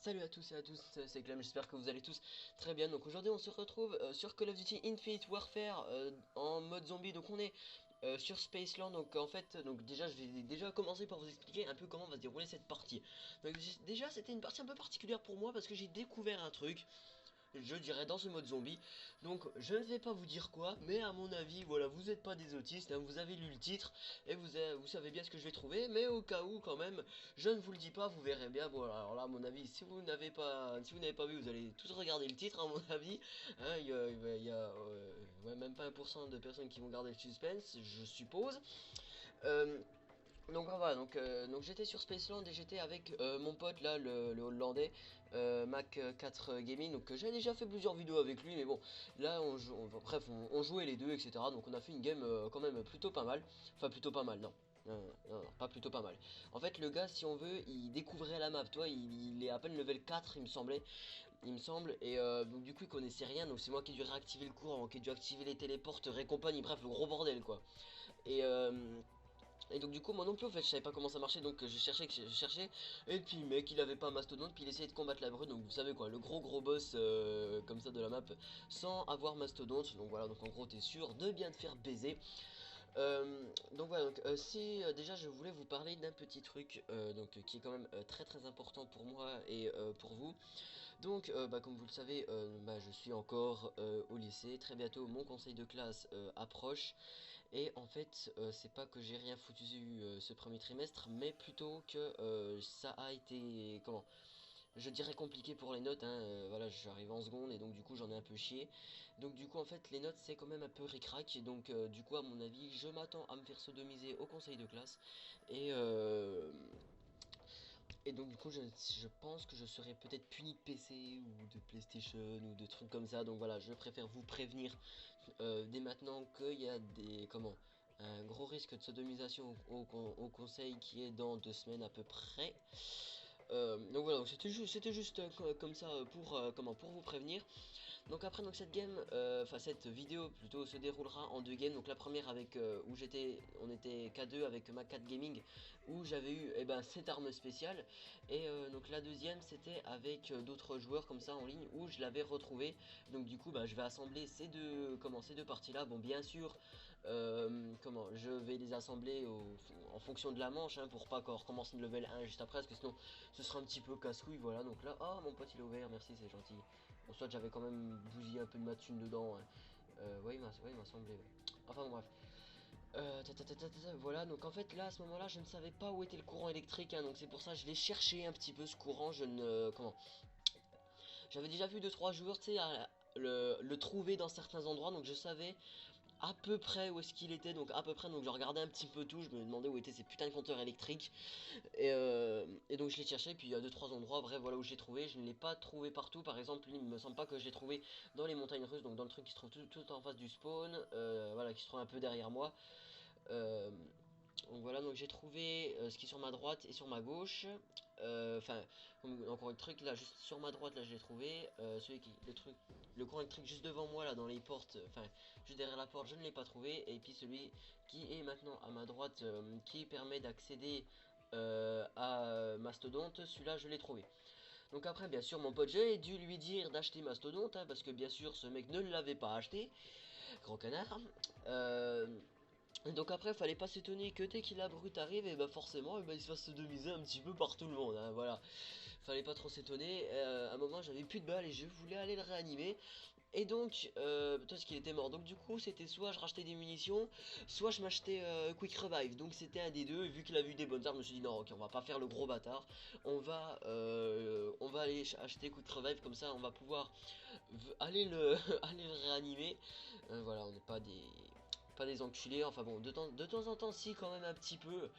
Salut à tous et à tous, c'est Clem, j'espère que vous allez tous très bien. Donc aujourd'hui on se retrouve sur Call of Duty Infinite Warfare en mode zombie. Donc on est sur Spaceland. Donc en fait, donc déjà je vais déjà commencer par vous expliquer un peu comment va se dérouler cette partie. Donc déjà c'était une partie un peu particulière pour moi parce que j'ai découvert un truc, je dirais, dans ce mode zombie. Donc je ne vais pas vous dire quoi, mais à mon avis, voilà, vous n'êtes pas des autistes, hein, vous avez lu le titre et vous savez bien ce que je vais trouver, mais au cas où quand même, je ne vous le dis pas, vous verrez bien. Bon, alors là, à mon avis, si vous n'avez pas vu, vous allez tous regarder le titre, à mon avis. Hein, ouais, même pas 1% de personnes qui vont garder le suspense, je suppose. Euh, donc voilà, donc j'étais sur Spaceland et j'étais avec mon pote là, le hollandais, Mac 4 Gaming. Donc j'ai déjà fait plusieurs vidéos avec lui, mais bon, là bref, on jouait les deux, etc. Donc on a fait une game quand même plutôt pas mal. Enfin, plutôt pas mal, non. Non, pas plutôt pas mal. En fait, le gars, si on veut, il découvrait la map, toi, il est à peine level 4, il me semblait, il me semble, et donc du coup, il connaissait rien, donc c'est moi qui ai dû réactiver le courant, qui ai dû activer les téléportes et compagnie, bref, le gros bordel, quoi. Et et donc du coup moi non plus en fait je savais pas comment ça marchait, donc je cherchais et puis le mec il avait pas un mastodonte, puis il essayait de combattre la brute, donc vous savez quoi, le gros boss comme ça de la map sans avoir mastodonte. Donc voilà, donc en gros t'es sûr de bien te faire baiser. Donc voilà, donc si déjà je voulais vous parler d'un petit truc qui est quand même très très important pour moi et pour vous. Donc, bah, comme vous le savez, bah, je suis encore au lycée. Très bientôt, mon conseil de classe approche. Et en fait, c'est pas que j'ai rien foutu ce premier trimestre, mais plutôt que ça a été, comment, je dirais compliqué pour les notes, hein. Voilà, j'arrive en seconde et donc du coup j'en ai un peu chié. Donc du coup en fait les notes c'est quand même un peu ric-rac. Donc du coup à mon avis je m'attends à me faire sodomiser au conseil de classe. Et et donc du coup je pense que je serai peut-être puni de PC ou de PlayStation ou de trucs comme ça. Donc voilà, je préfère vous prévenir dès maintenant qu'il y a un gros risque de sodomisation au conseil qui est dans 2 semaines à peu près. Donc voilà, c'était juste comme ça pour vous prévenir. Donc après donc cette game, enfin cette vidéo plutôt se déroulera en deux games. Donc la première avec on était K2 avec ma 4 Gaming où j'avais eu cette arme spéciale, et donc la deuxième c'était avec d'autres joueurs comme ça en ligne où je l'avais retrouvé. Donc du coup bah, je vais assembler ces deux parties là. Bon bien sûr je vais les assembler en fonction de la manche, hein, pour pas qu'on recommence une level 1 juste après parce que sinon ce sera un petit peu casse-couille. Voilà, donc là, oh mon pote il est ouvert, merci, c'est gentil. Bon, soit j'avais quand même bousillé un peu de ma thune dedans, hein. Ouais, il m'a semblé, ouais. Enfin bon, bref. Voilà, donc en fait là à ce moment-là je ne savais pas où était le courant électrique, hein, donc c'est pour ça que je l'ai cherché un petit peu ce courant. Je ne comment J'avais déjà vu deux trois joueurs, tu sais, le trouver dans certains endroits, donc je savais à peu près où est-ce qu'il était, donc à peu près, donc je regardais un petit peu tout, je me demandais où étaient ces putains de compteurs électriques. Et donc je l'ai cherché, puis il y a deux trois endroits, bref, voilà où je l'ai trouvé. Je ne l'ai pas trouvé partout, par exemple, il me semble pas que je l'ai trouvé dans les montagnes russes, donc dans le truc qui se trouve tout en face du spawn, voilà, qui se trouve un peu derrière moi. Euh, donc voilà, donc j'ai trouvé ce qui est sur ma droite et sur ma gauche. Enfin, encore le truc là, juste sur ma droite, là je l'ai trouvé. Le courant électrique juste devant moi, là dans les portes, enfin, juste derrière la porte, je ne l'ai pas trouvé. Et puis celui qui est maintenant à ma droite, qui permet d'accéder à Mastodonte, celui-là je l'ai trouvé. Donc après, bien sûr, mon pote, j'ai dû lui dire d'acheter Mastodonte, hein, parce que bien sûr, ce mec ne l'avait pas acheté. Gros canard. Euh, donc après, fallait pas s'étonner que dès que la brute arrive, et bah forcément, il se fasse sodomiser un petit peu par tout le monde, hein, voilà. Fallait pas trop s'étonner. À un moment, j'avais plus de balles et je voulais aller le réanimer. Et donc, parce qu'il était mort. Donc du coup, c'était soit je rachetais des munitions, soit je m'achetais Quick Revive. Donc c'était un des deux. Et vu qu'il a vu des bonnes armes, je me suis dit non, ok, on va pas faire le gros bâtard. On va aller acheter Quick Revive, comme ça, on va pouvoir aller le, aller le réanimer. Voilà, on n'est pas des enculés. Enfin bon, de temps en temps, si, quand même un petit peu.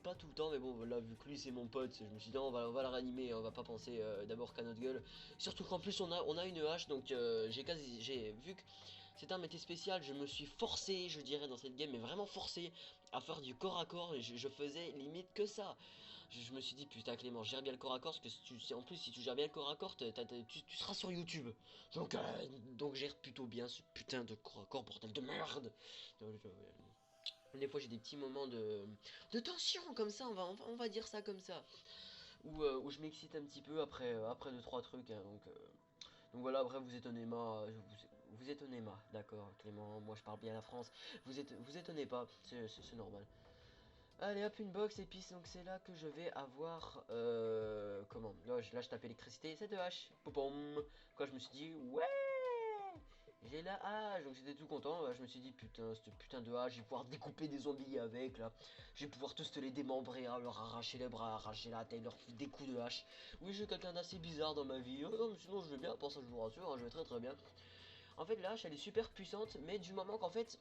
Pas tout le temps, mais bon, là, vu que lui c'est mon pote, je me suis dit non, on va le réanimer, on va pas penser d'abord qu'à notre gueule. Surtout qu'en plus on a une hache, donc j'ai vu que cette arme était spéciale, je me suis forcé, je dirais, dans cette game, mais vraiment forcé à faire du corps à corps, et je faisais limite que ça. Je me suis dit putain Clément, gère bien le corps à corps, parce que en plus si tu gères bien le corps à corps, tu seras sur YouTube. Donc gère plutôt bien ce putain de corps à corps, bordel de merde. Des fois j'ai des petits moments de tension comme ça, on va dire ça comme ça. où je m'excite un petit peu après deux trois trucs, hein, donc voilà, après vous étonnez pas, vous étonnez pas, d'accord Clément, moi je parle bien la France, vous étonnez pas, c'est normal. Allez hop, une box, et puis donc c'est là que je vais avoir, comment, là je tape électricité, c'est de H, popom, quoi je me suis dit, ouais, j'ai la hache, donc j'étais tout content, je me suis dit, putain, cette putain de hache, je vais pouvoir découper des zombies avec, là, je vais pouvoir tous te les démembrer, hein, leur arracher les bras, arracher la tête, leur foutre des coups de hache. Oui, je suis quelqu'un d'assez bizarre dans ma vie, non, mais sinon je vais bien, pour ça je vous rassure, hein, je vais très très bien. En fait, la hache, elle est super puissante, mais du moment qu'en fait,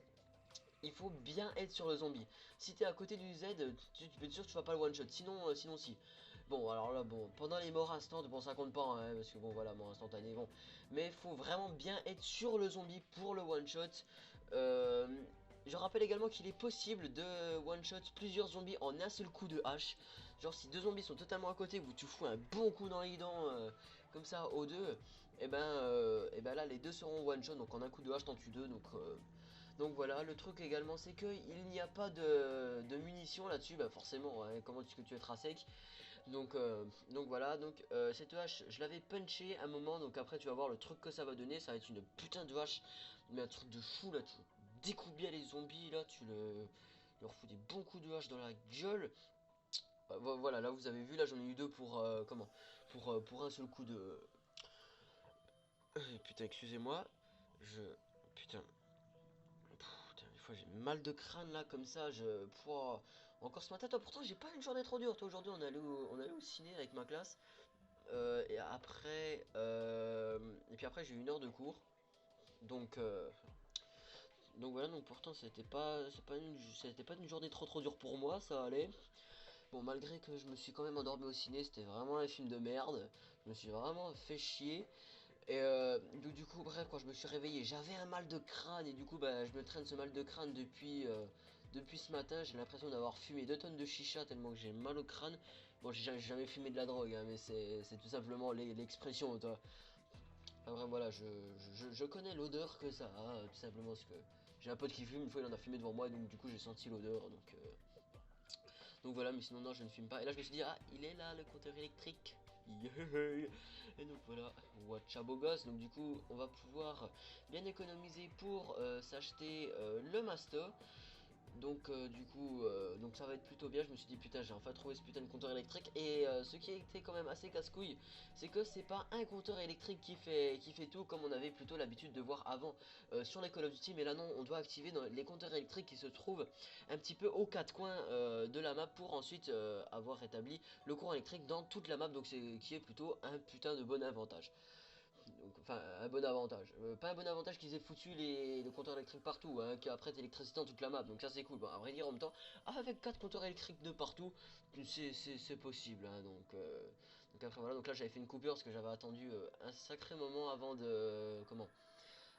il faut bien être sur le zombie. Si t'es à côté du Z, tu peux être sûr que tu vas pas le one shot. Sinon si. Bon, alors là, bon, pendant les morts instantes, bon, ça compte pas, hein, parce que bon, voilà, mort instantané, bon. Mais faut vraiment bien être sur le zombie pour le one shot. Euh, je rappelle également qu'il est possible de one shot plusieurs zombies en un seul coup de hache. Genre, si deux zombies sont totalement à côté, où tu fous un bon coup dans les dents, comme ça, aux deux, et ben là, les deux seront one shot. Donc, en un coup de hache, t'en tues deux, donc voilà, le truc également c'est que il n'y a pas de munitions là-dessus, bah forcément, hein, comment est-ce que tu es sec. Donc voilà, cette hache, je l'avais punché un moment, donc après tu vas voir le truc que ça va donner, ça va être une putain de hache, mais un truc de fou là, tu découpes bien les zombies là, tu leur fous des bons coups de hache dans la gueule. Voilà, là vous avez vu, là j'en ai eu deux pour, comment, pour un seul coup de... putain, excusez-moi, je... Putain, putain, des fois j'ai mal de crâne là comme ça, pouah. Encore ce matin, toi pourtant j'ai pas une journée trop dure. Toi aujourd'hui on allait au ciné avec ma classe. Et puis après j'ai eu une heure de cours. Donc, euh, donc voilà, donc pourtant c'était pas une journée trop dure pour moi, ça allait. Bon, malgré que je me suis quand même endormi au ciné, c'était vraiment un film de merde. Je me suis vraiment fait chier. Donc du coup, bref, quand je me suis réveillé, j'avais un mal de crâne et du coup, bah, je me traîne ce mal de crâne depuis ce matin. J'ai l'impression d'avoir fumé 2 tonnes de chicha tellement que j'ai mal au crâne. Bon, j'ai jamais fumé de la drogue, hein, mais c'est tout simplement l'expression, toi. Enfin, bref, voilà, je connais l'odeur que ça a, tout simplement parce que j'ai un pote qui fume, une fois il en a fumé devant moi, donc du coup j'ai senti l'odeur, donc voilà, mais sinon non, je ne fume pas. Et là je me suis dit, ah, il est là le compteur électrique. Yeah. Et donc voilà, watch beau gosse. Donc du coup, on va pouvoir bien économiser pour s'acheter le masto. Donc ça va être plutôt bien. Je me suis dit putain, j'ai enfin trouvé ce putain de compteur électrique. Et ce qui était quand même assez casse-couille, c'est que c'est pas un compteur électrique qui fait tout comme on avait plutôt l'habitude de voir avant sur les Call of Duty. Mais là non, on doit activer les compteurs électriques qui se trouvent un petit peu aux quatre coins de la map pour ensuite avoir établi le courant électrique dans toute la map. Donc c'est qui est plutôt un putain de bon avantage. Donc, enfin, un bon avantage. Pas un bon avantage qu'ils aient foutu le compteur électrique partout, hein, qu'après t'as l'électricité dans toute la map, donc ça c'est cool. Bon, à vrai dire, en même temps, avec 4 compteurs électriques de partout, c'est possible. Hein, donc après voilà, donc là j'avais fait une coupure parce que j'avais attendu un sacré moment avant de. Comment?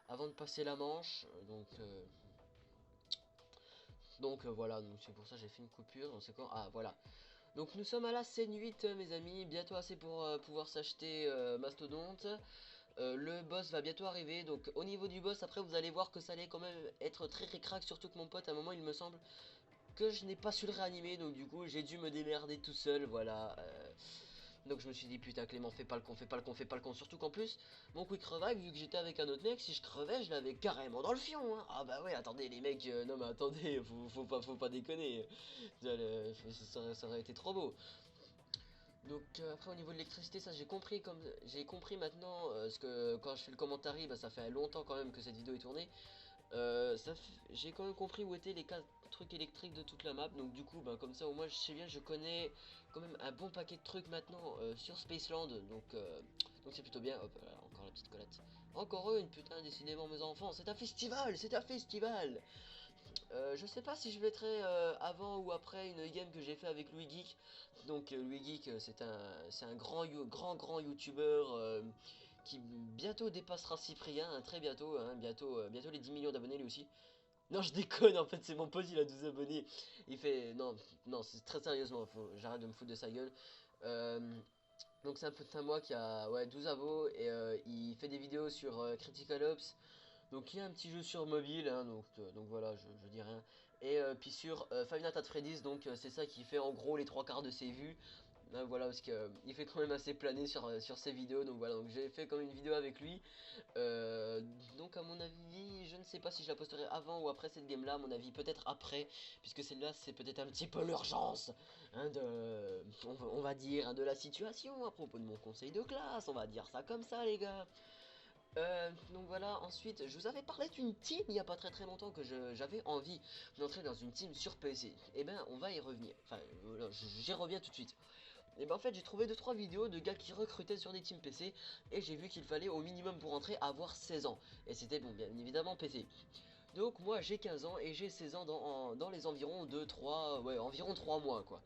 Avant de passer la manche. Voilà, donc c'est pour ça que j'ai fait une coupure. Donc c'est quoi? Ah voilà. Donc nous sommes à la scène 8 mes amis, bientôt assez pour pouvoir s'acheter Mastodonte. Le boss va bientôt arriver, donc au niveau du boss, après vous allez voir que ça allait quand même être très ricrac, surtout que mon pote, à un moment, il me semble que je n'ai pas su le réanimer, donc du coup, j'ai dû me démerder tout seul, voilà. Donc je me suis dit, putain, Clément, fais pas le con, fais pas le con, fais pas le con, surtout qu'en plus, mon quick revive, vu que j'étais avec un autre mec, si je crevais, je l'avais carrément dans le fion, hein. Ah bah ouais, attendez, les mecs, non mais attendez, faut pas déconner. Ça aurait été trop beau. Donc après au niveau de l'électricité ça j'ai compris maintenant parce que quand je fais le commentaire bah, ça fait longtemps quand même que cette vidéo est tournée. J'ai quand même compris où étaient les 4 trucs électriques de toute la map, donc du coup bah, comme ça au moins je sais bien, je connais quand même un bon paquet de trucs maintenant sur Spaceland, donc c'est plutôt bien. Hop là, encore la petite collette. Encore eux, une putain, décidément mes enfants, c'est un festival. Je sais pas si je mettrai avant ou après une game que j'ai fait avec Louis Geek. Donc Louis Geek, c'est un grand youtubeur qui bientôt dépassera Cyprien, hein, très bientôt, hein, bientôt les 10 millions d'abonnés lui aussi. Non, je déconne, en fait, c'est mon pote, il a 12 abonnés. Il fait non, non, c'est très sérieusement, j'arrête de me foutre de sa gueule. Euh, donc c'est un pote à moi qui a ouais 12 abos et il fait des vidéos sur Critical Ops. Donc il y a un petit jeu sur mobile, hein, donc voilà, je dis rien. Et puis sur Five Nights at Freddy's, donc c'est ça qui fait en gros les trois quarts de ses vues. Voilà, parce que il fait quand même assez planer sur ses vidéos, donc voilà, donc j'ai fait comme une vidéo avec lui. Euh, donc à mon avis, je ne sais pas si je la posterai avant ou après cette game là, à mon avis peut-être après, puisque celle-là c'est peut-être un petit peu l'urgence, hein, on va dire, hein, de la situation à propos de mon conseil de classe, on va dire ça comme ça les gars. Donc voilà, ensuite, je vous avais parlé d'une team il n'y a pas très longtemps que j'avais envie d'entrer dans une team sur PC. Et ben, on va y revenir. Enfin, voilà, j'y reviens tout de suite. Et ben en fait, j'ai trouvé 2 3 vidéos de gars qui recrutaient sur des teams PC et j'ai vu qu'il fallait au minimum pour entrer avoir 16 ans. Et c'était bon, bien évidemment PC. Donc moi j'ai 15 ans et j'ai 16 ans dans les environs de 3, ouais, environ 3 mois quoi.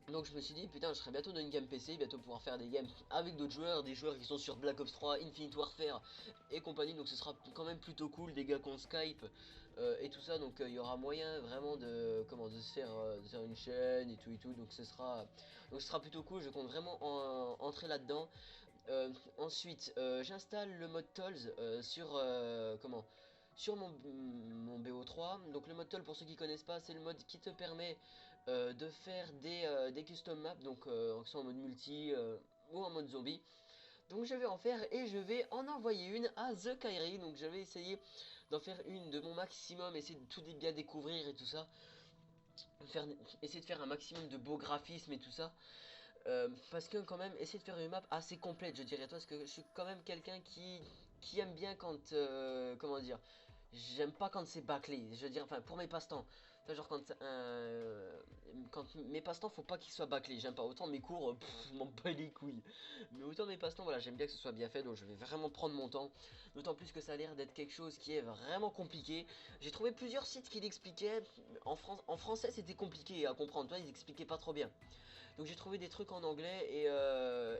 Donc je me suis dit, putain, je serai bientôt dans une game PC, bientôt pouvoir faire des games avec d'autres joueurs, des joueurs qui sont sur Black Ops 3, Infinite Warfare et compagnie, donc ce sera quand même plutôt cool, des gars qu'on Skype et tout ça, donc il y aura moyen vraiment de se faire une chaîne et tout, donc ce sera plutôt cool, je compte vraiment entrer là-dedans. Ensuite, j'installe le mode Tolls sur mon BO3. Donc le mode Toll, pour ceux qui connaissent pas, c'est le mode qui te permet de faire des custom maps, donc que ce soit en mode multi ou en mode zombie. Donc je vais en faire et je vais en envoyer une à The Kairi. Donc je vais essayer d'en faire une de mon maximum, essayer de tout bien découvrir et tout ça. Faire, essayer de faire un maximum de beaux graphismes et tout ça. Parce que quand même, essayer de faire une map assez complète, je dirais toi, parce que je suis quand même quelqu'un qui aime bien quand, comment dire, j'aime pas quand c'est bâclé, je veux dire, enfin, pour mes passe-temps. Enfin, genre quand mes passe-temps, faut pas qu'ils soient bâclés, j'aime pas. Autant mes cours, je m'en bats les couilles. Mais autant mes passe-temps, voilà, j'aime bien que ce soit bien fait, donc je vais vraiment prendre mon temps. D'autant plus que ça a l'air d'être quelque chose qui est vraiment compliqué. J'ai trouvé plusieurs sites qui l'expliquaient. En français, c'était compliqué à comprendre, toi, ils expliquaient pas trop bien. Donc j'ai trouvé des trucs en anglais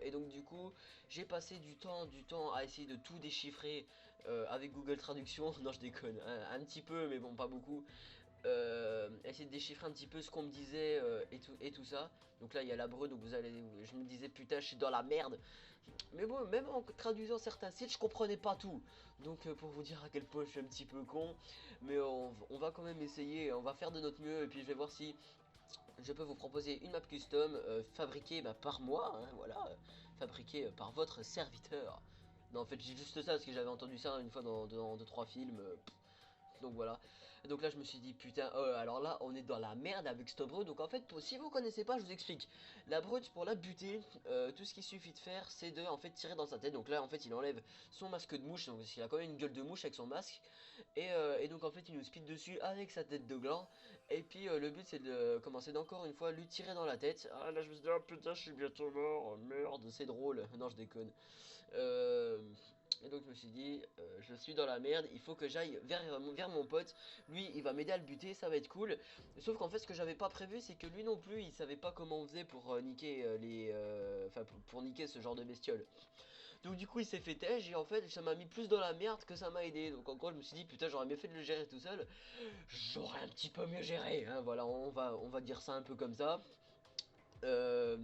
et donc du coup j'ai passé du temps à essayer de tout déchiffrer avec Google Traduction. Non je déconne, un petit peu mais bon pas beaucoup. Essayer de déchiffrer un petit peu ce qu'on me disait et tout ça. Donc là il y a l'hébreu donc je me disais putain je suis dans la merde. Mais bon même en traduisant certains sites je comprenais pas tout. Donc pour vous dire à quel point je suis un petit peu con. Mais on va quand même essayer, on va faire de notre mieux et puis je vais voir si je peux vous proposer une map custom fabriquée par moi, hein, voilà, fabriquée par votre serviteur. Non, en fait, j'ai juste ça parce que j'avais entendu ça une fois dans 2 3 films. Donc voilà. Et donc là, je me suis dit, putain, alors là, on est dans la merde avec cette brute. Donc en fait, si vous connaissez pas, je vous explique. La brute, pour la buter, tout ce qu'il suffit de faire, c'est de en fait tirer dans sa tête. Donc là, en fait, il enlève son masque de mouche. Donc il a quand même une gueule de mouche avec son masque. Et donc en fait, il nous speed dessus avec sa tête de gland. Et puis le but, c'est de commencer d'encore une fois lui tirer dans la tête. Ah là, je me suis dit, ah putain, je suis bientôt mort. Oh, merde, c'est drôle. Non, je déconne. Euh, et donc je me suis dit, je suis dans la merde, il faut que j'aille vers mon pote. Lui, il va m'aider à le buter, ça va être cool. Sauf qu'en fait, ce que j'avais pas prévu, c'est que lui non plus, il savait pas comment on faisait pour niquer enfin pour niquer ce genre de bestiole. Donc du coup, il s'est fait têche et en fait, ça m'a mis plus dans la merde que ça m'a aidé. Donc encore, je me suis dit, putain, j'aurais mieux fait de le gérer tout seul. J'aurais un petit peu mieux géré, hein. Voilà, on va dire ça un peu comme ça. Euh,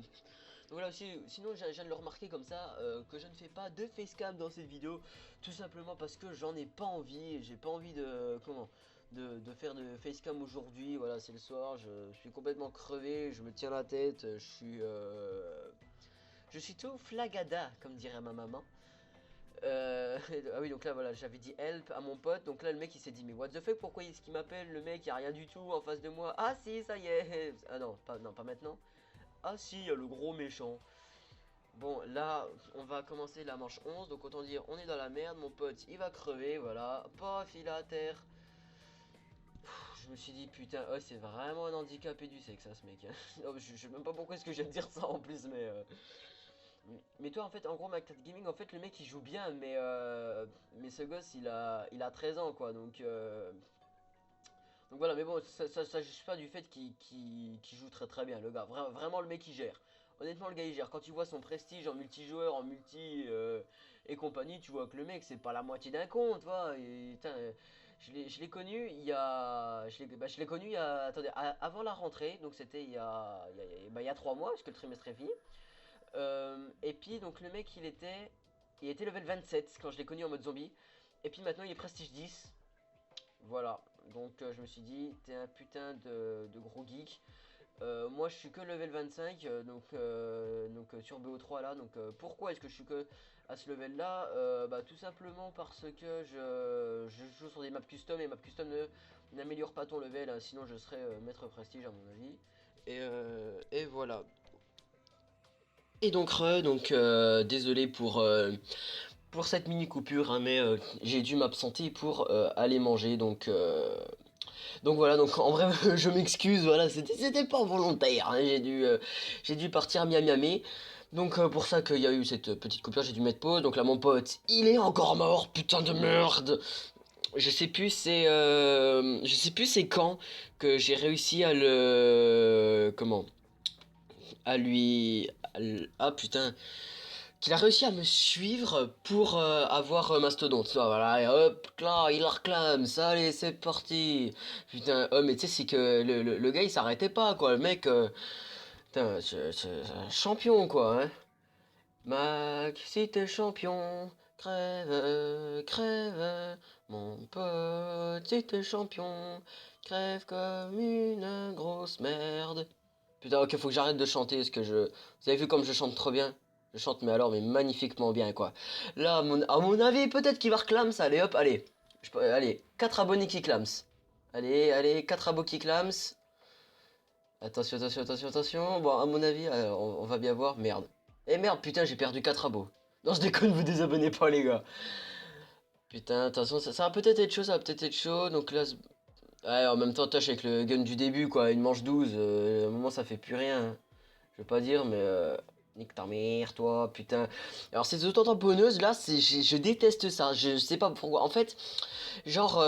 voilà aussi, sinon je viens de le remarquer comme ça, que je ne fais pas de facecam dans cette vidéo, tout simplement parce que j'en ai pas envie, j'ai pas envie de faire de facecam aujourd'hui, voilà c'est le soir, je suis complètement crevé, je me tiens la tête, je suis tout flagada, comme dirait ma maman. Ah oui donc là voilà j'avais dit help à mon pote donc là le mec il s'est dit mais what the fuck pourquoi est-ce qu'il m'appelle le mec il y a rien du tout en face de moi ah si ça y est ah non pas maintenant ah si il y a le gros méchant. Bon, là, on va commencer la manche 11, donc autant dire, on est dans la merde, mon pote, il va crever, voilà, paf, il est à terre. Je me suis dit, putain, oh, c'est vraiment un handicapé du sexe, ça, ce mec. Non, je sais même pas pourquoi est-ce que je viens de dire ça en plus, mais toi, en fait, en gros, McTat Gaming, en fait, le mec, il joue bien, mais ce gosse, il a 13 ans, quoi, donc voilà, mais bon, ça juge pas du fait qu'il joue très bien, le gars. Vraiment, le mec, il gère. Honnêtement, le gars, il gère. Quand tu vois son prestige en multijoueur, en multi et compagnie, tu vois que le mec, c'est pas la moitié d'un con, tu vois. Et, putain, je l'ai connu il y a. Je l'ai connu il y a. Attendez, avant la rentrée, donc c'était il y a 3 mois, parce que le trimestre est fini. Et puis, donc, le mec, il était level 27 quand je l'ai connu en mode zombie. Et puis maintenant, il est prestige 10. Voilà, donc je me suis dit, t'es un putain de gros geek. Moi je suis que level 25 sur BO3 là donc pourquoi est-ce que je suis que à ce level là bah tout simplement parce que je joue sur des maps custom et maps custom n'améliore pas ton level hein, sinon je serais maître prestige à mon avis et voilà et donc désolé pour cette mini coupure hein, mais j'ai dû m'absenter pour aller manger donc voilà, donc en vrai, je m'excuse, voilà, c'était pas volontaire, hein, j'ai dû partir Miami. Donc pour ça qu'il y a eu cette petite coupure, j'ai dû mettre pause. Donc là, mon pote, il est encore mort, putain de merde. Je sais plus c'est quand que j'ai réussi à le, comment, à lui, ah putain, qu'il a réussi à me suivre pour avoir Mastodonte. Ça, voilà, et hop, là, il la réclame, ça, allez, c'est parti. Putain, oh, mais tu sais, c'est que le gars, il s'arrêtait pas, quoi. Le mec, putain, c'est un champion, quoi, hein. Mac, si t'es champion, crève, crève, mon pote, si t'es champion, crève comme une grosse merde. Putain, ok, faut que j'arrête de chanter, parce que je... Vous avez vu comme je chante trop bien? Je chante, mais alors, mais magnifiquement bien, quoi. Là, à mon avis, peut-être qu'il va reclame ça. Allez, hop, allez. Allez, 4 abonnés qui clams. Allez, allez, 4 abos qui clams. Attention, attention, attention, attention. Bon, à mon avis, on va bien voir. Merde. Eh merde, putain, j'ai perdu 4 abos. Non, je déconne, vous désabonnez pas, les gars. Putain, attention, ça va peut-être être chaud, ça va peut-être être chaud. Donc là, ouais, en même temps, tâche avec le gun du début, quoi. Une manche 12, à un moment, ça fait plus rien, hein. Je veux pas dire, mais nique ta mère, toi, putain. Alors, ces auto-tamponneuses, là, je déteste ça. Je sais pas pourquoi. En fait, genre,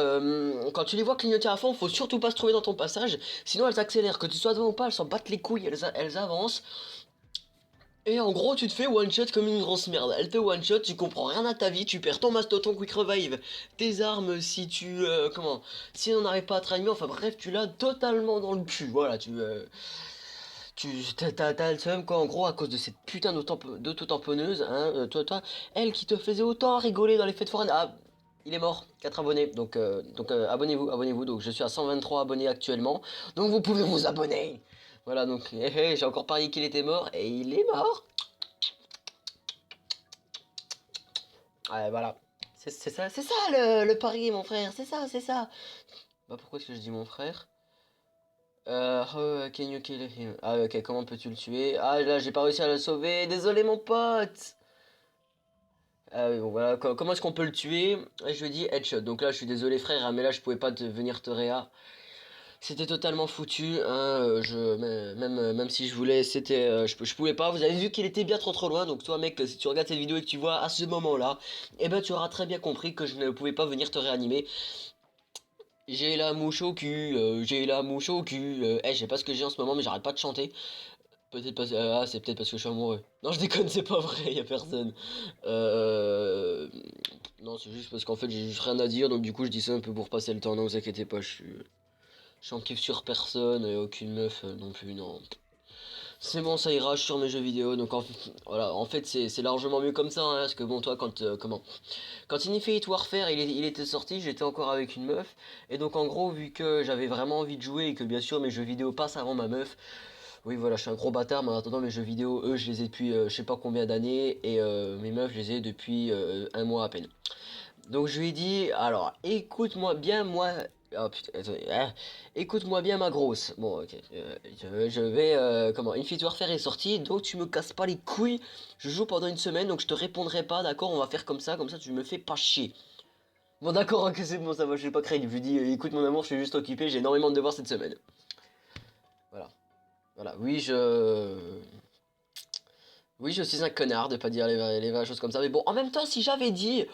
quand tu les vois clignoter à fond, faut surtout pas se trouver dans ton passage. Sinon, elles accélèrent. Que tu sois devant ou pas, elles s'en battent les couilles. Elles avancent. Et en gros, tu te fais one shot comme une grosse merde. Elle te one shot, tu comprends rien à ta vie, tu perds ton masto, ton quick revive, tes armes si tu. Comment Si on n'arrive pas à te ranimer, enfin bref, tu l'as totalement dans le cul. Voilà, t'as le seum quoi, en gros, à cause de cette putain d'auto-tamponneuse, hein, toi, elle qui te faisait autant rigoler dans les fêtes foraines. Ah, il est mort, 4 abonnés, donc abonnez-vous, abonnez-vous. Donc je suis à 123 abonnés actuellement, donc vous pouvez vous abonner. Voilà, donc j'ai encore parié qu'il était mort, et il est mort. Ouais, voilà. C'est ça le pari, mon frère, c'est ça, c'est ça. Bah pourquoi est-ce que je dis mon frère? How can you kill him? Ah ok, comment peux-tu le tuer? Ah là, j'ai pas réussi à le sauver, désolé mon pote! Ah oui, bon voilà, comment est-ce qu'on peut le tuer? Et je lui dis headshot, donc là je suis désolé frère, hein, mais là je pouvais pas venir te réa. C'était totalement foutu, hein, même si je voulais, je pouvais pas. Vous avez vu qu'il était bien trop loin, donc toi mec, si tu regardes cette vidéo et que tu vois à ce moment-là, eh ben tu auras très bien compris que je ne pouvais pas venir te réanimer. J'ai la mouche au cul, j'ai la mouche au cul. Je sais pas ce que j'ai en ce moment, mais j'arrête pas de chanter. Peut-être parce ah, c'est peut-être parce que je suis amoureux. Non, je déconne, c'est pas vrai, y a personne. Euh... Non, c'est juste parce qu'en fait, j'ai juste rien à dire, donc du coup, je dis ça un peu pour passer le temps. Non, vous inquiétez pas, je suis en kiff sur personne, et aucune meuf non plus, non. C'est bon, ça ira, je suis sur mes jeux vidéo, donc voilà, en fait, c'est largement mieux comme ça, hein, parce que bon, toi, quand Infinite Warfare il était sorti, j'étais encore avec une meuf. Et donc en gros, vu que j'avais vraiment envie de jouer et que bien sûr mes jeux vidéo passent avant ma meuf, oui voilà, je suis un gros bâtard, mais en attendant mes jeux vidéo, eux, je les ai depuis je sais pas combien d'années, et mes meufs, je les ai depuis un mois à peine. Donc je lui ai dit, alors écoute-moi bien moi... Oh putain, attendez, hein. Écoute-moi bien ma grosse. Bon ok, je vais... comment, Infinite Warfare est sorti, donc tu me casses pas les couilles. Je joue pendant une semaine, donc je te répondrai pas, d'accord? On va faire comme ça tu me fais pas chier. Bon d'accord, ok c'est bon, ça va, je vais pas craindre. Je lui dis, écoute mon amour, je suis juste occupé, j'ai énormément de devoirs cette semaine. Voilà, voilà, oui, je suis un connard de pas dire les vraies choses comme ça. Mais bon, en même temps, si j'avais dit,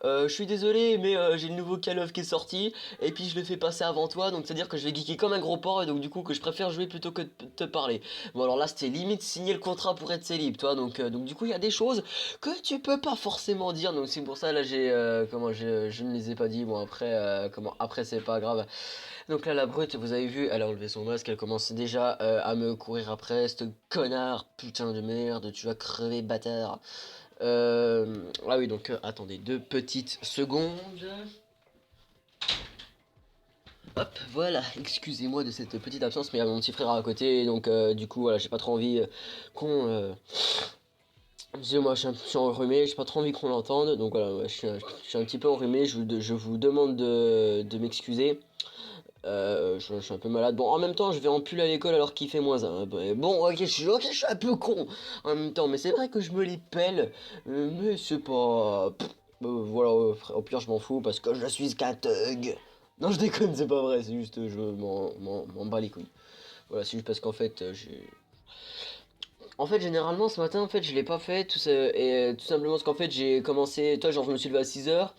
je suis désolé, mais j'ai le nouveau Call of qui est sorti, et puis je le fais passer avant toi, donc c'est-à-dire que je vais geeker comme un gros porc, et donc du coup que je préfère jouer plutôt que de te parler. Bon, alors là, c'était limite signer le contrat pour être célib, toi, donc du coup, il y a des choses que tu peux pas forcément dire, donc c'est pour ça, là, je ne les ai pas dit. Bon, après, après, c'est pas grave. Donc là, la brute, vous avez vu, elle a enlevé son masque, elle commence déjà à me courir après. Ce connard, putain de merde, tu vas crever, bâtard. Ah oui, donc attendez 2 petites secondes. Hop, voilà, excusez-moi de cette petite absence, mais il y a mon petit frère à côté, donc du coup, voilà, j'ai pas trop envie qu'on... Excusez-moi, je suis enrhumé, j'ai pas trop envie qu'on l'entende, donc voilà, ouais, je suis un petit peu enrhumé, je vous demande de m'excuser. Je suis un peu malade. Bon, en même temps, je vais en pull à l'école alors qu'il fait -1. Bon, ok, je suis un peu con en même temps, mais c'est vrai que je me les pèle, mais c'est pas... voilà, au pire, je m'en fous parce que je suis qu'un thug. Non, je déconne, c'est pas vrai, c'est juste, je m'en bats les couilles. Voilà, c'est juste parce qu'en fait, j'ai... En fait, généralement, ce matin, en fait, je l'ai pas fait, tout simplement parce qu'en fait, j'ai commencé, toi, genre, je me suis levé à 6 h,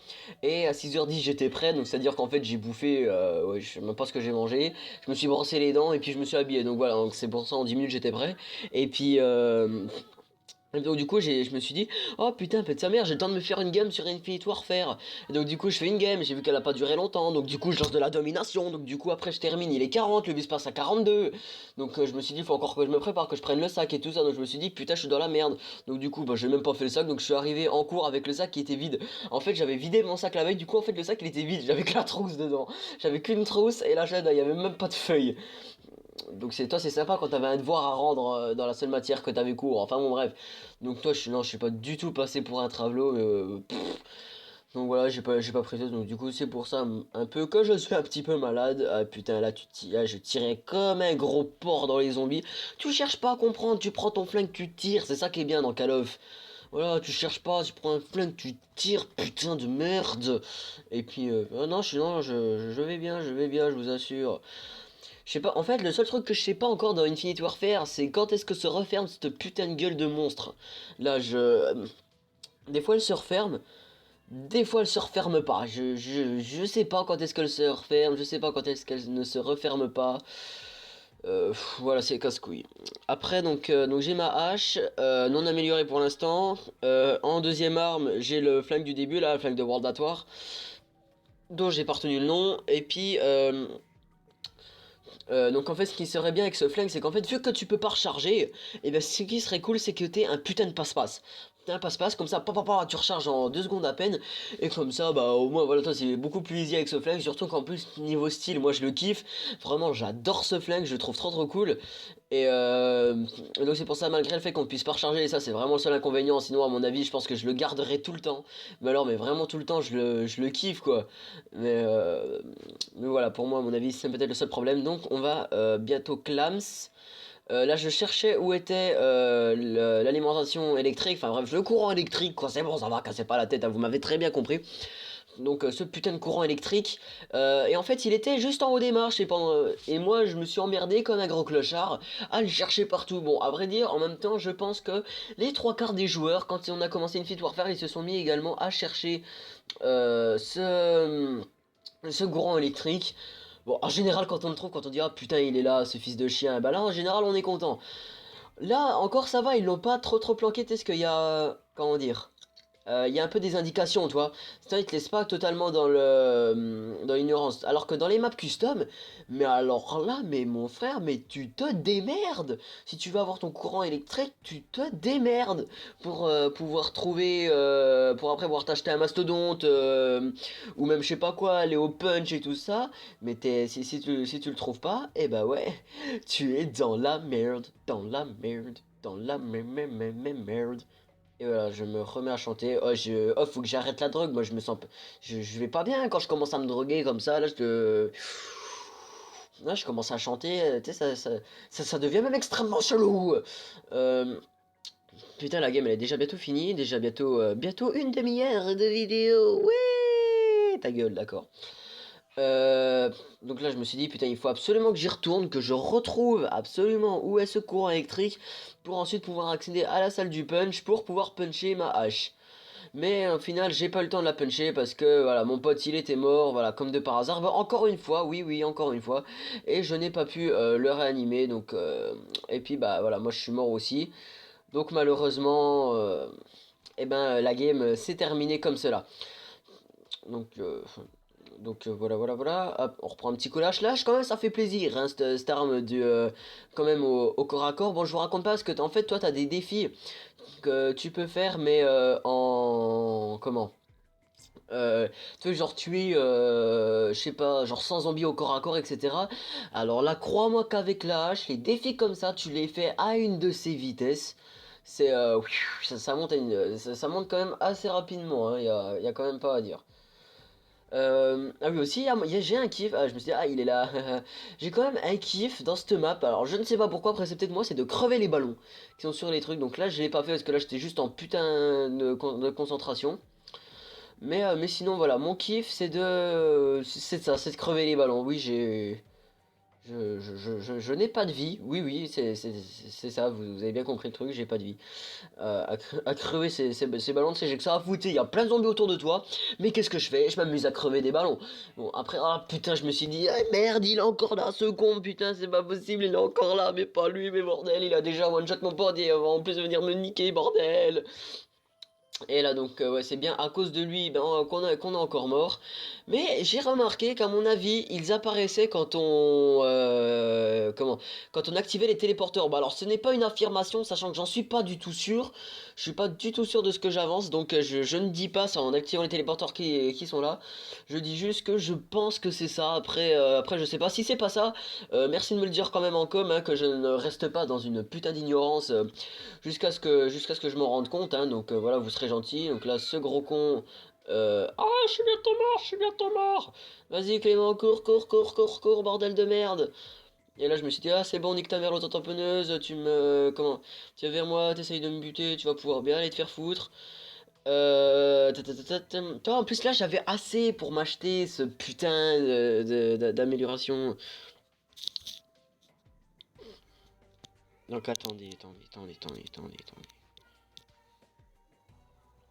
et à 6 h 10, j'étais prêt, donc c'est-à-dire qu'en fait, j'ai bouffé, ouais, je sais même pas ce que j'ai mangé, je me suis brossé les dents, et puis je me suis habillé, donc voilà, donc c'est pour ça, en 10 minutes, j'étais prêt, et puis, et donc du coup je me suis dit, oh putain pète sa mère, j'ai le temps de me faire une game sur Infinite Warfare. Et donc du coup je fais une game, j'ai vu qu'elle a pas duré longtemps, donc du coup je lance de la domination, donc du coup après je termine, il est 40, le bus passe à 42. Donc je me suis dit, faut encore que je me prépare, que je prenne le sac et tout ça, donc je me suis dit putain je suis dans la merde. Donc du coup bah j'ai même pas fait le sac, donc je suis arrivé en cours avec le sac qui était vide. En fait j'avais vidé mon sac la veille, du coup en fait le sac il était vide, j'avais que la trousse dedans. J'avais qu'une trousse et la chaîne, il y avait même pas de feuilles. Donc c'est toi c'est sympa quand t'avais un devoir à rendre dans la seule matière que t'avais cours, enfin bon bref. Donc toi je suis pas du tout passé pour un travelo, donc voilà j'ai pas pris ça, donc du coup c'est pour ça un peu que je suis un petit peu malade. Ah putain là je tirais comme un gros porc dans les zombies. Tu cherches pas à comprendre, tu prends ton flingue, tu tires, c'est ça qui est bien dans Call of. Voilà, tu cherches pas, tu prends un flingue, tu tires, putain de merde. Et puis non, je vais bien, je vous assure. Je sais pas, en fait, le seul truc que je sais pas encore dans Infinite Warfare, c'est quand est-ce que se referme cette putain de gueule de monstre. Là, des fois, elle se referme, des fois, elle se referme pas. Je sais pas quand est-ce qu'elle se referme, je sais pas quand est-ce qu'elle ne se referme pas. Voilà, c'est casse-couille. Après, donc j'ai ma hache, non améliorée pour l'instant. En deuxième arme, j'ai le flingue du début, là, le flingue de World at War, dont j'ai pas retenu le nom. Et puis, donc en fait ce qui serait bien avec ce flingue c'est qu'en fait vu que tu peux pas recharger, et bien ce qui serait cool c'est que t'aies un putain de passe-passe. T'as un passe-passe comme ça, tu recharges en 2 secondes à peine, et comme ça bah au moins voilà toi c'est beaucoup plus easy avec ce flingue, surtout qu'en plus niveau style moi je le kiffe, vraiment j'adore ce flingue, je le trouve trop cool. Et donc c'est pour ça malgré le fait qu'on ne puisse pas recharger, et ça c'est vraiment le seul inconvénient, sinon à mon avis je pense que je le garderai tout le temps. Mais vraiment tout le temps je le kiffe quoi. Mais voilà, pour moi, à mon avis, c'est peut-être le seul problème. Donc, on va bientôt clams. Là, je cherchais où était l'alimentation électrique. Enfin bref, le courant électrique, quoi. C'est bon, ça va, cassez pas la tête, hein, vous m'avez très bien compris. Donc, ce putain de courant électrique. Et en fait, il était juste en haut des marches. Et moi, je me suis emmerdé comme un gros clochard à le chercher partout. Bon, à vrai dire, en même temps, je pense que les 3 quarts des joueurs, quand on a commencé Infinite Warfare, ils se sont mis également à chercher ce courant électrique. Bon, en général, quand on le trouve, quand on dit ah putain, il est là, ce fils de chien, bah là, en général, on est content. Là, encore, ça va, ils l'ont pas trop planqué, parce qu'il y a. Comment dire? Il y a un peu des indications, tu vois. C'est-à-dire, ils te laissent pas totalement dans l'ignorance. Alors que dans les maps custom, mais alors là, mais mon frère, mais tu te démerdes. Si tu veux avoir ton courant électrique, tu te démerdes pour pouvoir trouver, pour après pouvoir t'acheter un mastodonte, ou même je sais pas quoi, aller au punch et tout ça. Mais si tu le trouves pas, eh bah ouais, tu es dans la merde, dans la merde, dans la merde. Et voilà, je me remets à chanter. Oh, faut que j'arrête la drogue. Moi, je me sens. Je vais pas bien quand je commence à me droguer comme ça. Là, je commence à chanter. Tu sais, ça devient même extrêmement chelou. Euh, Putain, la game, elle est déjà bientôt finie. Déjà bientôt une demi-heure de vidéo. Ouais, ta gueule, d'accord. Euh, donc là, je me suis dit, putain, il faut absolument que j'y retourne, que je retrouve absolument où est ce courant électrique pour ensuite pouvoir accéder à la salle du punch pour pouvoir puncher ma hache. Mais au final, j'ai pas eu le temps de la puncher parce que voilà, mon pote il était mort, voilà, comme de par hasard. Bah, encore une fois, oui, encore une fois. Et je n'ai pas pu le réanimer, donc. Et puis bah voilà, moi je suis mort aussi. Donc malheureusement, eh ben la game s'est terminée comme cela. Donc. Voilà. Hop, on reprend un petit collage. Lâche quand même, ça fait plaisir, hein, cette arme quand même au corps à corps. Bon, je vous raconte pas parce que en fait, toi, t'as des défis que tu peux faire, mais comment? Tu veux genre tuer, je sais pas, genre 100 zombies au corps à corps, etc. Alors là, crois-moi qu'avec la hache, les défis comme ça, tu les fais à une de ces vitesses. C'est, ça monte ça monte quand même assez rapidement, hein, y a quand même pas à dire. Ah oui aussi, j'ai un kiff, ah, je me suis dit, ah il est là, j'ai quand même un kiff dans cette map, alors je ne sais pas pourquoi, après c'est peut-être moi, c'est de crever les ballons qui sont sur les trucs, donc là je l'ai pas fait parce que là j'étais juste en putain de concentration. Mais sinon voilà, mon kiff c'est ça, c'est de crever les ballons. Oui, je n'ai pas de vie. Oui, oui, c'est ça, vous avez bien compris le truc, j'ai pas de vie. À crever ces ballons, tu sais, j'ai que ça à foutre. Il y a plein de zombies autour de toi, mais qu'est-ce que je fais? Je m'amuse à crever des ballons. Bon, après, ah putain, je me suis dit, ah, merde, il est encore là, ce con, putain, c'est pas possible, il est encore là, mais pas lui, mais bordel, il a déjà one-shot mon pote et en plus de venir me niquer, bordel. Et là donc ouais c'est bien à cause de lui ben, qu'on est encore mort. Mais j'ai remarqué qu'à mon avis ils apparaissaient quand on activait les téléporteurs. Bah alors ce n'est pas une affirmation sachant que j'en suis pas du tout sûr. Je suis pas du tout sûr de ce que j'avance donc je ne dis pas ça en activant les téléporteurs qui sont là. Je dis juste que je pense que c'est ça. Après je sais pas si c'est pas ça. Merci de me le dire quand même en com hein, que je ne reste pas dans une putain d'ignorance. Jusqu'à ce que je m'en rende compte, hein, donc voilà, vous serez gentil. Donc là, ce gros con. Ah, je suis bientôt mort, je suis bientôt mort. Vas-y, Clément, cours, cours, cours, cours, cours, bordel de merde. Et là, je me suis dit, ah, c'est bon, nique ta mère, l'auto-tamponneuse, tu me. Comment? Tu viens vers moi, t'essayes de me buter, tu vas pouvoir bien aller te faire foutre. Toi, en plus, là, j'avais assez pour m'acheter ce putain d'amélioration. Donc, attendez.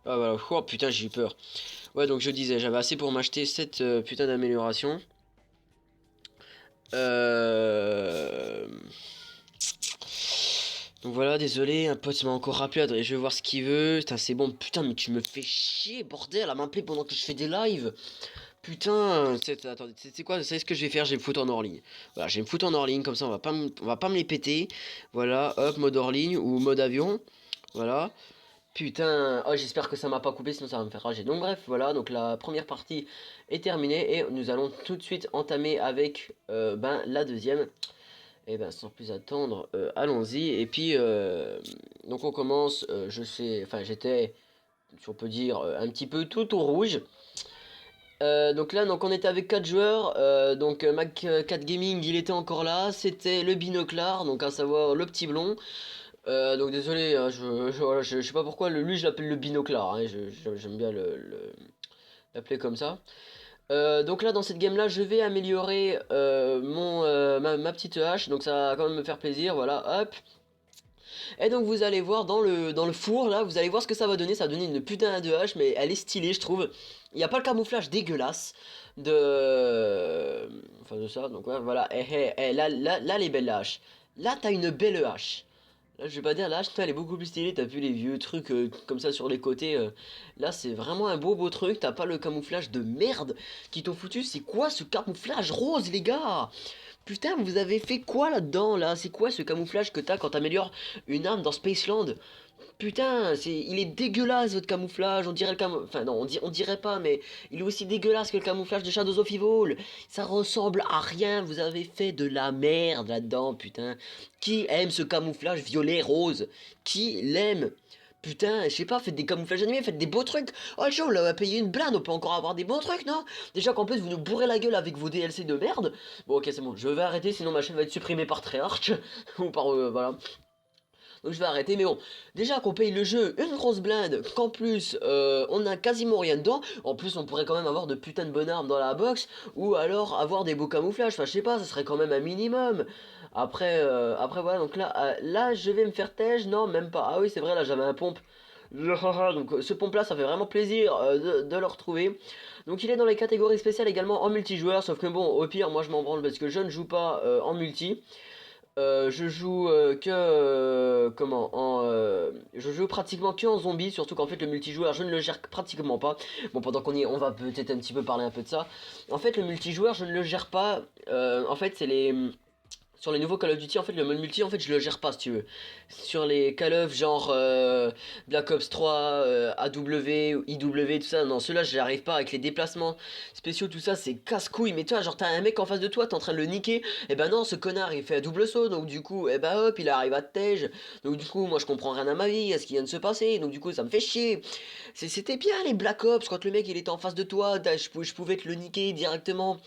Ah, voilà, oh putain, j'ai eu peur. Ouais, donc je disais, j'avais assez pour m'acheter cette putain d'amélioration. Euh... Donc voilà, désolé, un pote m'a encore rappelé, je vais voir ce qu'il veut. Putain, c'est bon, putain, mais tu me fais chier, bordel, à m'appeler pendant que je fais des lives. Putain, attendez, c'est quoi? Vous savez ce que je vais faire? Je vais me foutre en hors ligne. Voilà, je vais me foutre en hors ligne, comme ça on va pas me les péter. Voilà, hop, mode hors ligne ou mode avion. Voilà. Putain, oh j'espère que ça m'a pas coupé sinon ça va me faire rager. Donc bref, voilà, donc la première partie est terminée et nous allons tout de suite entamer avec ben, la deuxième. Et ben sans plus attendre, allons-y. Et puis donc on commence, enfin j'étais, si on peut dire, un petit peu tout au rouge. Donc là donc on était avec 4 joueurs, donc Mac 4 Gaming il était encore là, c'était le binoclard, donc à savoir le petit blond. Donc désolé, hein, voilà, je sais pas pourquoi lui je l'appelle le binoclard, hein, j'aime bien l'appeler comme ça. Donc là dans cette game là je vais améliorer ma petite hache, donc ça va quand même me faire plaisir, voilà, hop. Et donc vous allez voir dans le four là, vous allez voir ce que ça va donner, ça va donner une putain de hache, mais elle est stylée je trouve. Il n'y a pas le camouflage dégueulasse de... Enfin de ça, donc ouais, voilà, là les belles haches. Là t'as une belle hache. Là, je vais pas dire, là, elle est beaucoup plus stylée. T'as vu les vieux trucs comme ça sur les côtés. Là, c'est vraiment un beau truc. T'as pas le camouflage de merde qui t'ont foutu. C'est quoi ce camouflage rose, les gars? Putain, vous avez fait quoi là-dedans, là? C'est quoi ce camouflage que t'as quand t'améliores une arme dans Spaceland? Putain, il est dégueulasse votre camouflage. On dirait le enfin non, on dirait pas, mais il est aussi dégueulasse que le camouflage de Shadows of Evil. Ça ressemble à rien. Vous avez fait de la merde là-dedans, putain. Qui aime ce camouflage violet rose? Qui l'aime? Putain, je sais pas, faites des camouflages animés, faites des beaux trucs. Oh, chaud, on l'a payé une blinde, on peut encore avoir des bons trucs, non? Déjà qu'en plus, vous nous bourrez la gueule avec vos DLC de merde. Bon, ok, c'est bon, je vais arrêter, sinon ma chaîne va être supprimée par Treyarch. Ou par, voilà. Donc je vais arrêter, mais bon, déjà qu'on paye le jeu une grosse blinde, qu'en plus on a quasiment rien dedans, en plus on pourrait quand même avoir de putain de bonnes armes dans la box, ou alors avoir des beaux camouflages, enfin je sais pas, ça serait quand même un minimum. Après voilà, donc là je vais me faire tège, non même pas, ah oui c'est vrai là j'avais un pompe. Donc ce pompe là ça fait vraiment plaisir de le retrouver. Donc il est dans les catégories spéciales également en multijoueur, sauf que bon au pire moi je m'en branle parce que je ne joue pas en multi. Je joue je joue pratiquement que en zombie, surtout qu'en fait le multijoueur je ne le gère pratiquement pas. Bon pendant qu'on y est, on va peut-être un petit peu parler un peu de ça. En fait le multijoueur je ne le gère pas. En fait c'est les sur les nouveaux Call of Duty, en fait, le mode multi, en fait, je le gère pas, si tu veux. Sur les Call of, genre Black Ops 3, AW, IW, tout ça, non, ceux-là, je arrive pas avec les déplacements spéciaux, tout ça, c'est casse-couille. Mais toi, genre, t'as un mec en face de toi, t'es en train de le niquer, et ben non, ce connard, il fait un double saut, donc du coup, et ben hop, il arrive à te tège. Donc du coup, moi, je comprends rien à ma vie, à ce qui vient de se passer, donc du coup, ça me fait chier. C'était bien les Black Ops, quand le mec, il était en face de toi, je pouvais te le niquer directement.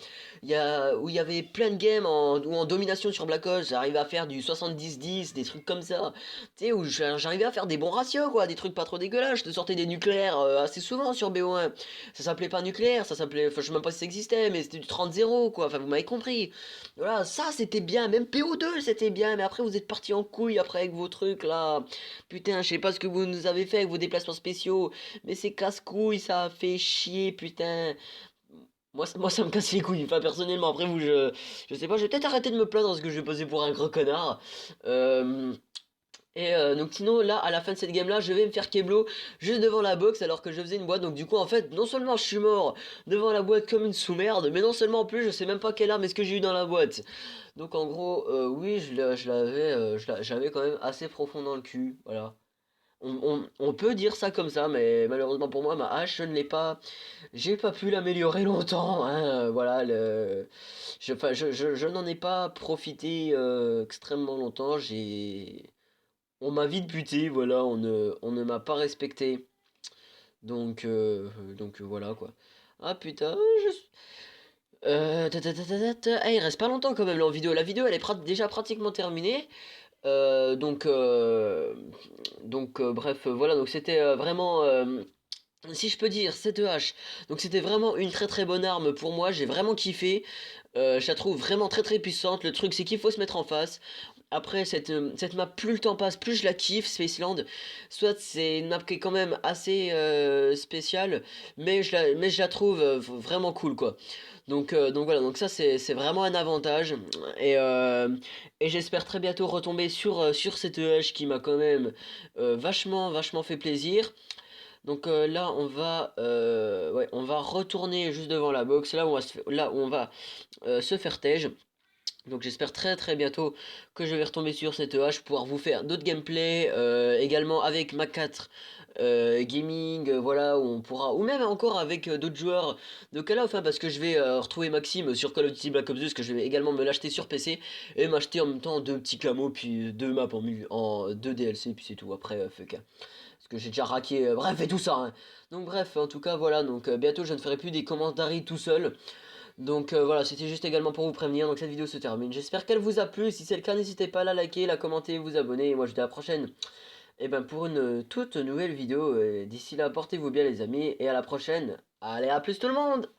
Où il y avait plein de games ou en domination sur Black Ops, j'arrivais à faire du 70-10, des trucs comme ça. Tu sais, où j'arrivais à faire des bons ratios, quoi, des trucs pas trop dégueulasses. Je te sortais des nucléaires assez souvent sur BO1. Ça s'appelait pas nucléaire, ça s'appelait. Enfin, je sais même pas si ça existait, mais c'était du 30-0, quoi. Enfin, vous m'avez compris. Voilà, ça c'était bien. Même PO2 c'était bien, mais après vous êtes partis en couille après avec vos trucs là. Putain, je sais pas ce que vous nous avez fait avec vos déplacements spéciaux, mais c'est casse-couille, ça a fait chier, putain. Moi, ça me casse les couilles, enfin, personnellement, après vous, je sais pas, je vais peut-être arrêter de me plaindre parce que je vais passer pour un gros connard. Euh, donc sinon, là, à la fin de cette game-là, je vais me faire Keblo juste devant la box alors que je faisais une boîte. Donc du coup, en fait, non seulement je suis mort devant la boîte comme une sous-merde, mais non seulement en plus, je sais même pas quelle arme est-ce que j'ai eu dans la boîte. Donc en gros, oui, je l'avais quand même assez profond dans le cul, voilà. On peut dire ça comme ça, mais malheureusement pour moi, ma hache, je ne l'ai pas. J'ai pas pu l'améliorer longtemps, hein, voilà, enfin, je n'en ai pas profité extrêmement longtemps, On m'a vite buté, voilà, on ne m'a pas respecté, donc voilà, quoi. Ah putain, il reste pas longtemps quand même là en vidéo, la vidéo elle est déjà pratiquement terminée, bref, voilà, donc c'était vraiment... si je peux dire, cette hache, donc c'était vraiment une très très bonne arme pour moi, j'ai vraiment kiffé, je la trouve vraiment très très puissante, le truc c'est qu'il faut se mettre en face. Après cette map, plus le temps passe, plus je la kiffe, Spaceland, soit c'est une map qui est quand même assez spéciale, mais je la trouve vraiment cool quoi. Donc voilà, donc ça c'est vraiment un avantage, et, euh, et j'espère très bientôt retomber sur cette hache qui m'a quand même vachement vachement fait plaisir. Donc là, ouais, on va retourner juste devant la box, là où on va se faire tège. Donc j'espère très très bientôt que je vais retomber sur cette hache pour pouvoir vous faire d'autres gameplays, également avec Mac 4 Gaming, voilà, où on pourra, ou même encore avec d'autres joueurs de Call of, hein, parce que je vais retrouver Maxime sur Call of Duty Black Ops 2, que je vais également me l'acheter sur PC, et m'acheter en même temps deux petits camos, puis deux maps en deux DLC, puis c'est tout, après fuck, hein. Parce que j'ai déjà raqué, bref, et tout ça, hein. Donc bref, en tout cas, voilà, donc bientôt je ne ferai plus des commentaires tout seul. Donc voilà, c'était juste également pour vous prévenir, donc cette vidéo se termine. J'espère qu'elle vous a plu, si c'est le cas, n'hésitez pas à la liker, la commenter, vous abonner, et moi je vous dis à la prochaine, et ben pour une toute nouvelle vidéo. D'ici là, portez-vous bien les amis, et à la prochaine. Allez, à plus tout le monde!